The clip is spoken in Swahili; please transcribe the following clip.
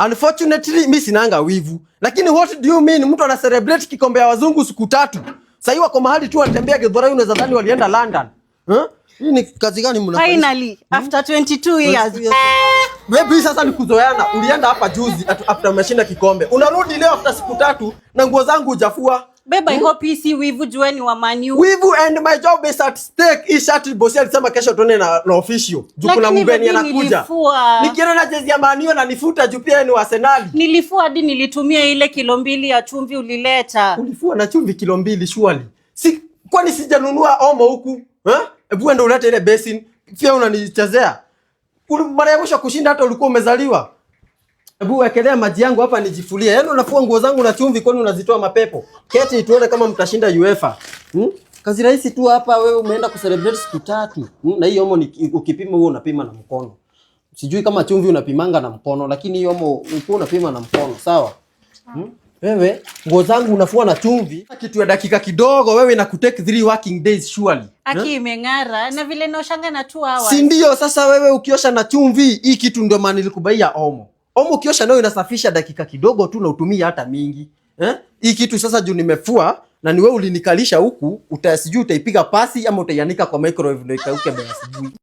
Unfortunately mimi sinanga wivu. Lakini what do you mean mtu ana celebrate kikombe ya wazungu siku 3? Sasa wako mahali tu anatembea Githurai unaweza dhani walienda London. Hii ni kazi gani mnafanya? Finally, after 22 years. Wewe sasa ni kuzoeana. Ulienda hapa juzi after umeshinda kikombe. Unarudi leo after siku 3 na nguo zangu hujafua. Babe, I hope you see wivu jueni wa Man U. Wivu and my job is at stake. Hii shati bosi alisema kesho tuone na official. Juu kuna mgeni anakuja. Nikiona na jezi ya Man U na nifuta juu pia ni wa Arsenal. Nilifua hadi nilitumia ile kilo 2 ya chumvi ulileta. Ulifua na chumvi kilo 2 surely. Si kwani sijanunua omo huku? Hebu ndio ulete ile basin. Pia unanichezea. Mara ya mwisho kushinda hata ulikuwa umezaliwa. Hebu wekelea maji yangu hapa nijifulie. Yaani unafua nguo zangu na chumvi kwani unazitoa mapepo. Keti tuone kama mtashinda UEFA. Kazi rahisi tu hapa wewe umeenda kucelebrate siku 3. Na hiyo omo ukipima wewe unapima na mkono. Sijui kama chumvi unapimanga na mkono lakini hiyo omo uko unapima na mkono, sawa? Wewe nguo zangu unafua na chumvi. Kitu ya dakika kidogo wewe inakutake 3 working days surely. Aki imeng'ara na vile naoshanga na 2 hours. Si ndio sasa wewe ukiosha na chumvi hii kitu ndio maana nilikubaia omo. Omo ukiosha nayo inasafisha dakika kidogo tu na utumia hata mingi. Hii kitu sasa juu nimefua na ni wewe ulinikalisha huku, utasijui utaipiga pasi ama utaianika kwa microwave ndio ikauke basi.